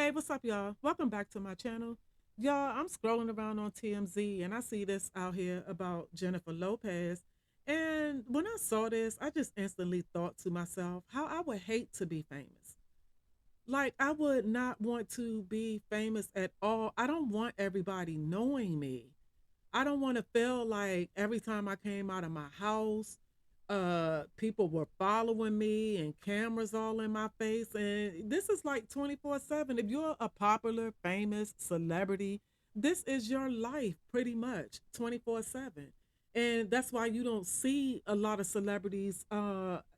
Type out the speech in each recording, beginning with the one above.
Hey, what's up, y'all? Welcome back to my channel. Y'all, I'm scrolling around on TMZ and I see this out here about Jennifer Lopez. And when I saw this, I just instantly thought to myself how I would hate to be famous. Like, I would not want to be famous at all. I don't want everybody knowing me. I don't want to feel like every time I came out of my house, people were following me and cameras all in my face. And this is like 24/7. If you're a popular, famous celebrity, this is your life pretty much 24/7. And that's why you don't see a lot of celebrities.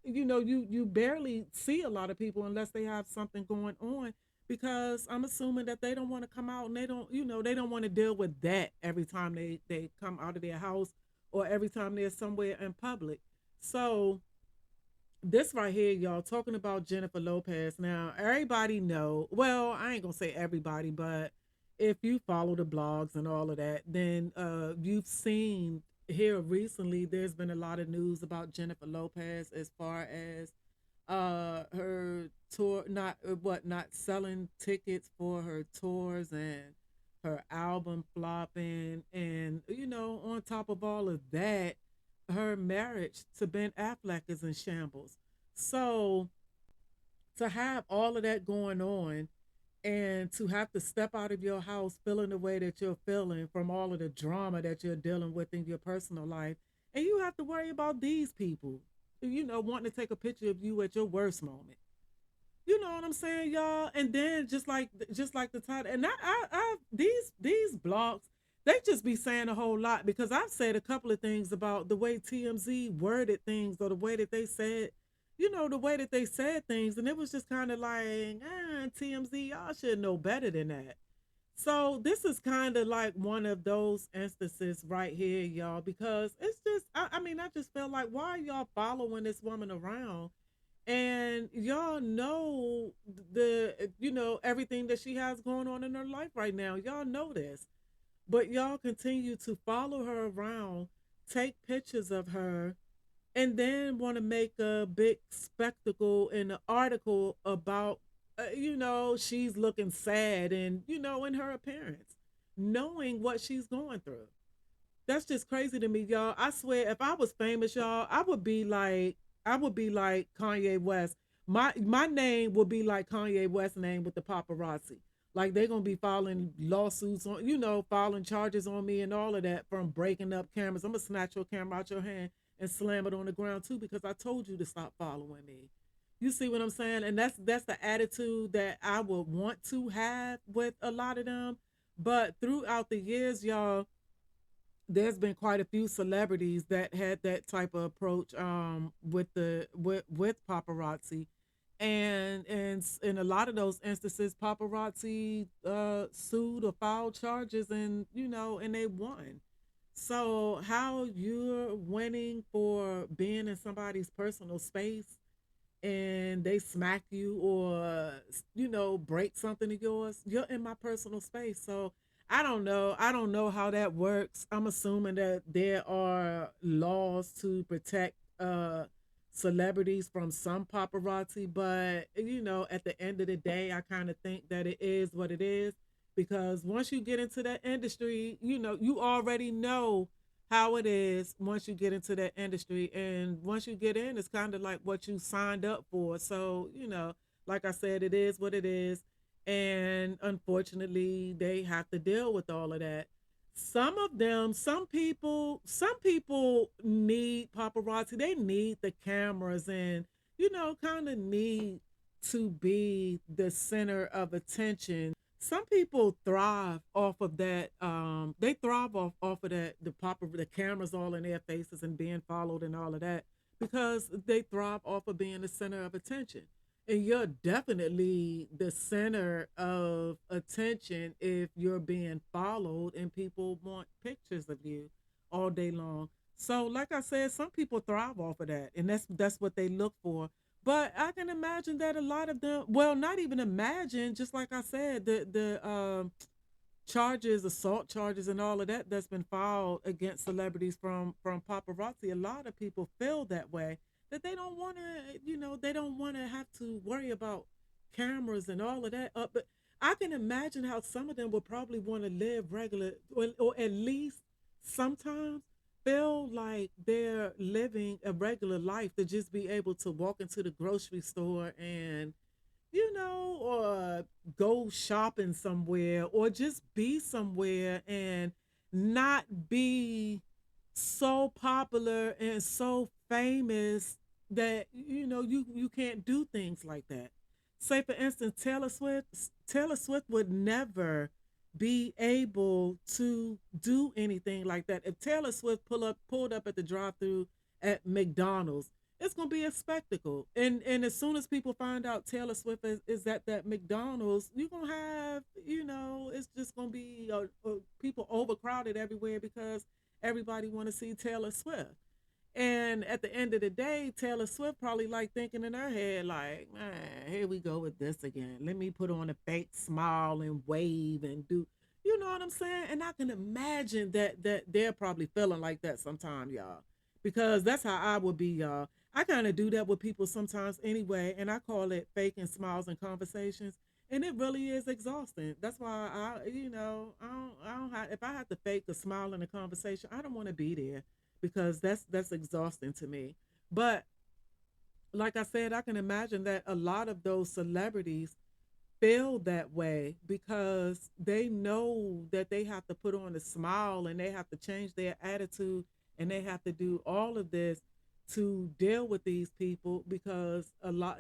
You barely see a lot of people unless they have something going on, because I'm assuming that they don't want to come out and they don't want to deal with that every time they come out of their house or every time they're somewhere in public. So this right here, y'all, talking about Jennifer Lopez. Now, everybody know, well, I ain't gonna say everybody, but if you follow the blogs and all of that, then you've seen here recently there's been a lot of news about Jennifer Lopez as far as her tour, not selling tickets for her tours, and her album flopping, and on top of all of that, her marriage to Ben Affleck is in shambles. So to have all of that going on, and to have to step out of your house feeling the way that you're feeling from all of the drama that you're dealing with in your personal life, and you have to worry about these people, wanting to take a picture of you at your worst moment. You know what I'm saying, y'all? And then just like the title, and these blogs, they just be saying a whole lot, because I've said a couple of things about the way TMZ worded things, or the way that they said, the way that they said things, and it was just kind of like, TMZ, y'all should know better than that. So this is kind of like one of those instances right here, y'all, because it's just, I mean, I just feel like, why are y'all following this woman around? And y'all know everything that she has going on in her life right now. Y'all know this, but y'all continue to follow her around, take pictures of her, and then want to make a big spectacle in an article about she's looking sad, and in her appearance, knowing what she's going through. That's just crazy to me, y'all. I swear, if I was famous, y'all, I would be like Kanye West. My name would be like Kanye West's name with the paparazzi. Like, they're gonna be filing lawsuits on, filing charges on me and all of that, from breaking up cameras. I'm gonna snatch your camera out your hand and slam it on the ground too, because I told you to stop following me. You see what I'm saying? And that's the attitude that I would want to have with a lot of them. But throughout the years, y'all, there's been quite a few celebrities that had that type of approach, with paparazzi, and in a lot of those instances, paparazzi sued or filed charges, and and they won. So how you're winning for being in somebody's personal space, and they smack you, or break something of yours, you're in my personal space. So I don't know how that works. I'm assuming that there are laws to protect celebrities from some paparazzi, but at the end of the day, I kind of think that it is what it is, because once you get into that industry, you already know how it is once you get into that industry. And once you get in, it's kind of like what you signed up for. So, like I said, it is what it is. And unfortunately, they have to deal with all of that. Some of them, some people need paparazzi. They need the cameras, and kind of need to be the center of attention. Some people thrive off of that. They thrive off of that, the cameras all in their faces and being followed and all of that, because they thrive off of being the center of attention. And you're definitely the center of attention if you're being followed and people want pictures of you all day long. So, like I said, some people thrive off of that, and that's what they look for. But I can imagine that a lot of them, well, not even imagine, just like I said, the charges, assault charges, and all of that that's been filed against celebrities from paparazzi. A lot of people feel that way, that they don't want to, they don't want to have to worry about cameras and all of that. But I can imagine how some of them would probably want to live regular, or at least sometimes feel like they're living a regular life, to just be able to walk into the grocery store and, or go shopping somewhere, or just be somewhere and not be so popular and so famous that you can't do things like that. Say for instance, Taylor Swift would never be able to do anything like that. If Taylor Swift pulled up at the drive-through at McDonald's, it's gonna be a spectacle. And as soon as people find out Taylor Swift is at that McDonald's, you're gonna have, it's just gonna be people overcrowded everywhere, because everybody want to see Taylor Swift. And at the end of the day, Taylor Swift probably like thinking in her head, like, man, here we go with this again. Let me put on a fake smile and wave and do, you know what I'm saying? And I can imagine that they're probably feeling like that sometime, y'all, because that's how I would be, y'all. I kind of do that with people sometimes anyway, and I call it faking smiles and conversations. And it really is exhausting. That's why if I have to fake a smile in a conversation, I don't want to be there, because that's exhausting to me. But like I said, I can imagine that a lot of those celebrities feel that way, because they know that they have to put on a smile and they have to change their attitude, and they have to do all of this to deal with these people, because a lot,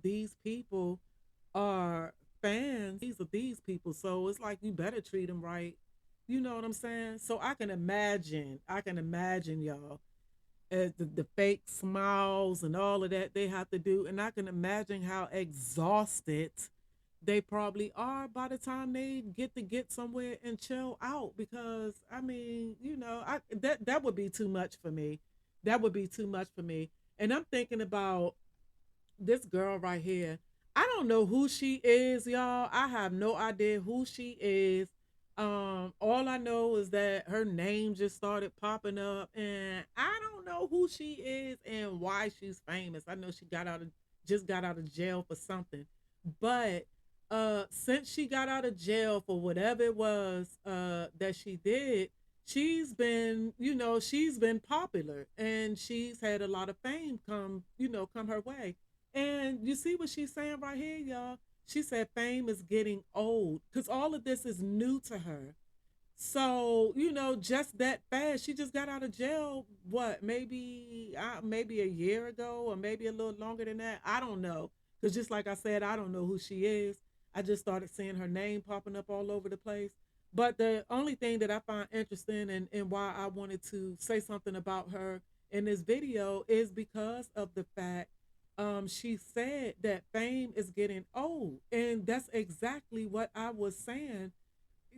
these people are fans of these people. So it's like, you better treat them right. You know what I'm saying? So I can imagine, y'all, the fake smiles and all of that they have to do. And I can imagine how exhausted they probably are by the time they get somewhere and chill out. Because I mean, that would be too much for me. That would be too much for me. And I'm thinking about this girl right here. I don't know who she is, y'all. I have no idea who she is. All I know is that her name just started popping up, and I don't know who she is and why she's famous. I know she just got out of jail for something. But since she got out of jail for whatever it was that she did, she's been popular, and she's had a lot of fame come her way. And you see what she's saying right here, y'all. She said fame is getting old, because all of this is new to her. So, just that fast. She just got out of jail, what, maybe a year ago, or maybe a little longer than that. I don't know. Because just like I said, I don't know who she is. I just started seeing her name popping up all over the place. But the only thing that I find interesting, and why I wanted to say something about her in this video, is because of the fact she said that fame is getting old. And that's exactly what I was saying,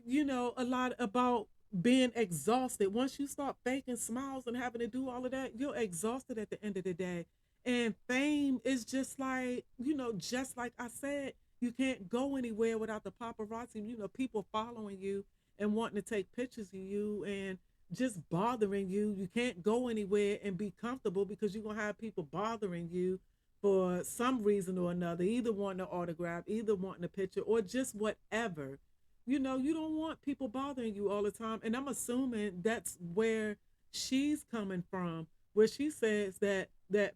a lot about being exhausted. Once you start faking smiles and having to do all of that, you're exhausted at the end of the day. And fame is just like I said, you can't go anywhere without the paparazzi, people following you and wanting to take pictures of you and just bothering you. You can't go anywhere and be comfortable, because you're going to have people bothering you for some reason or another, either wanting an autograph, either wanting a picture, or just whatever. You don't want people bothering you all the time. And I'm assuming that's where she's coming from, where she says that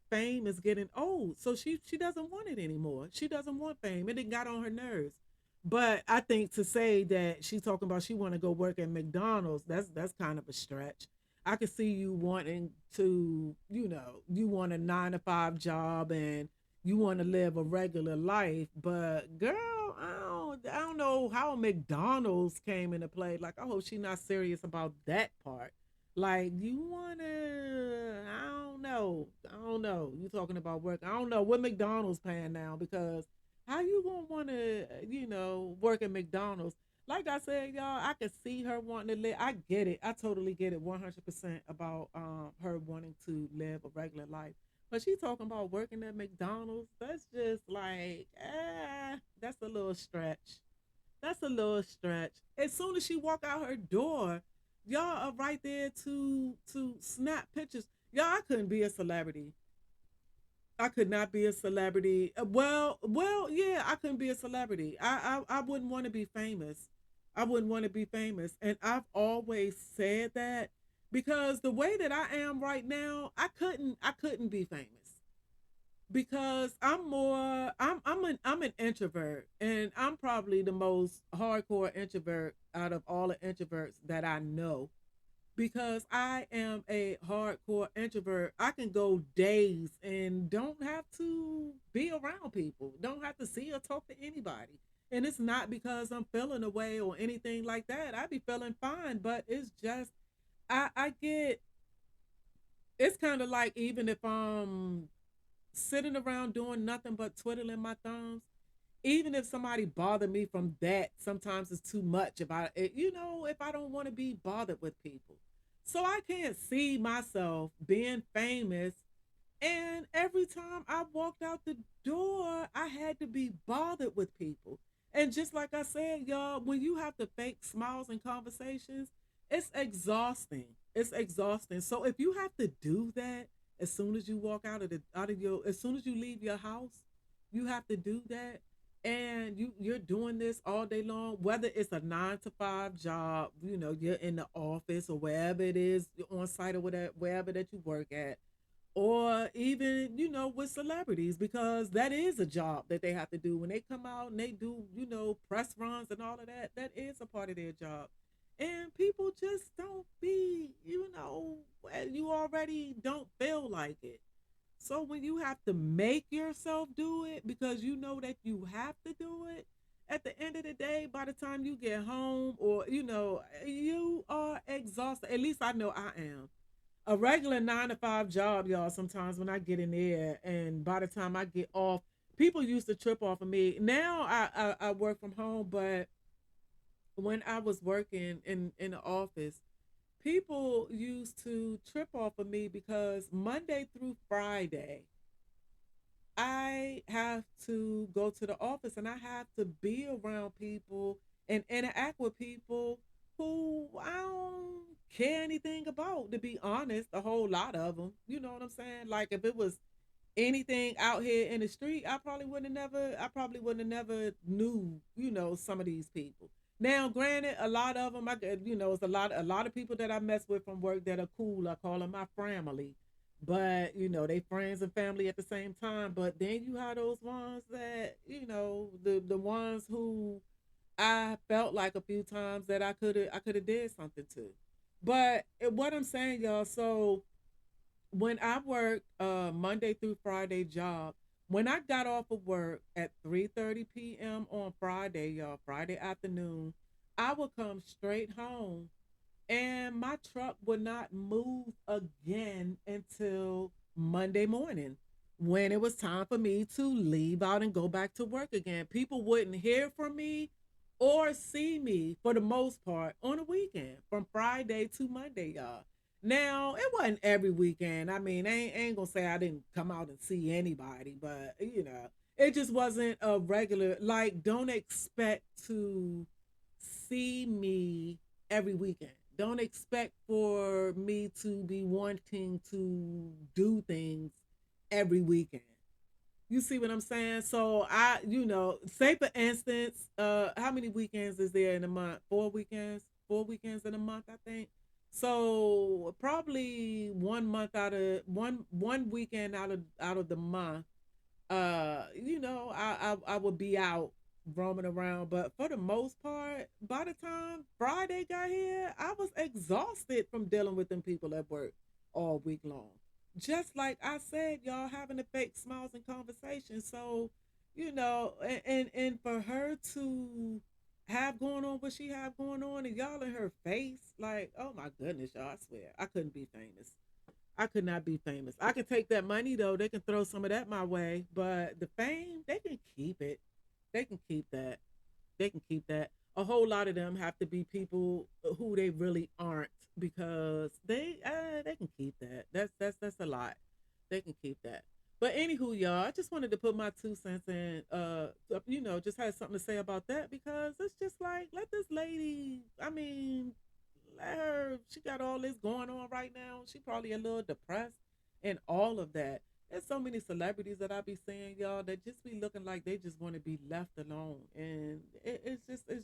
fame is getting old. So she doesn't want it anymore. She doesn't want fame. It got on her nerves. But I think to say that she's talking about she want to go work at McDonald's, that's kind of a stretch. I could see you wanting to, you want a 9 to 5 job, and you want to live a regular life. But girl, I don't know how McDonald's came into play. Like, I hope she's not serious about that part. Like, you wanna, I don't know. You talking about work? I don't know what McDonald's paying now, because how you gonna wanna, work at McDonald's? Like I said, y'all, I could see her wanting to live. I get it. I totally get it 100% about her wanting to live a regular life. But she talking about working at McDonald's. That's just like, that's a little stretch. That's a little stretch. As soon as she walk out her door, y'all are right there to snap pictures. Y'all, I couldn't be a celebrity. I could not be a celebrity. Yeah, I couldn't be a celebrity. I wouldn't want to be famous. I wouldn't want to be famous, and I've always said that because the way that I am right now, I couldn't be famous because I'm an introvert, and I'm probably the most hardcore introvert out of all the introverts that I know, because I am a hardcore introvert. I can go days and don't have to be around people, don't have to see or talk to anybody. And it's not because I'm feeling away or anything like that. I be feeling fine, but it's just I get, it's kind of like, even if I'm sitting around doing nothing but twiddling my thumbs, even if somebody bothered me from that, sometimes it's too much. If I don't want to be bothered with people, so I can't see myself being famous. And every time I walked out the door, I had to be bothered with people. And just like I said, y'all, when you have to fake smiles and conversations, it's exhausting. It's exhausting. So if you have to do that as soon as you walk as soon as you leave your house, you have to do that. And you're doing this all day long, whether it's a 9 to 5 job, you're in the office or wherever it is, you're on site or whatever, wherever that you work at, or even with celebrities, because that is a job that they have to do when they come out and they do press runs and all of that. That is a part of their job, and people just don't be, well, you already don't feel like it. So when you have to make yourself do it because you know that you have to do it, at the end of the day, by the time you get home, or you are exhausted. At least I know I am. A regular 9 to 5 job, y'all, sometimes when I get in there and by the time I get off, people used to trip off of me. Now I work from home, but when I was working in the office, people used to trip off of me because Monday through Friday, I have to go to the office and I have to be around people and interact with people who I don't care anything about, to be honest, a whole lot of them. You know what I'm saying? Like, if it was anything out here in the street, I probably wouldn't have never knew, some of these people. Now, granted, a lot of them, it's a lot of people that I mess with from work that are cool. I call them my family, but they friends and family at the same time. But then you have those ones that, the ones who I felt like a few times that I could have did something to. But what I'm saying, y'all, so when I worked Monday through Friday job, when I got off of work at 3:30 p.m. on Friday, y'all, Friday afternoon, I would come straight home, and my truck would not move again until Monday morning, when it was time for me to leave out and go back to work again. People wouldn't hear from me or see me for the most part on a weekend from Friday to Monday, y'all. Now, it wasn't every weekend. I mean, I ain't gonna say I didn't come out and see anybody, but it just wasn't a regular, like, don't expect to see me every weekend. Don't expect for me to be wanting to do things every weekend. You see what I'm saying? So say for instance, how many weekends is there in a month? 4 weekends, 4 weekends in a month, I think. So probably one weekend out of the month, I would be out roaming around. But for the most part, by the time Friday got here, I was exhausted from dealing with them people at work all week long. Just like I said, y'all, having to fake smiles and conversations. So, and for her to have going on what she have going on, and y'all in her face, like, oh my goodness, y'all, I swear, I couldn't be famous. I could not be famous. I can take that money though. They can throw some of that my way, but the fame, they can keep it. They can keep that. They can keep that. A whole lot of them have to be people who they really aren't, because they can keep that. That's a lot. They can keep that. But anywho, y'all, I just wanted to put my 2 cents in. Just had something to say about that, because it's just like, let this lady. I mean, let her. She got all this going on right now. She probably a little depressed and all of that. There's so many celebrities that I be seeing, y'all, that just be looking like they just want to be left alone, and it's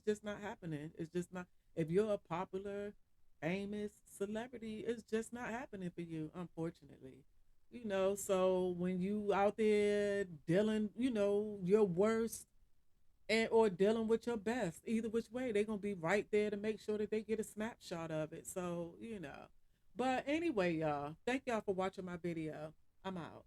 just not happening. It's just not. If you're a popular, famous celebrity, it's just not happening for you, unfortunately. So when you out there dealing, your worst and or dealing with your best, either which way, they're gonna be right there to make sure that they get a snapshot of it. So. But anyway, y'all, thank y'all for watching my video. I'm out.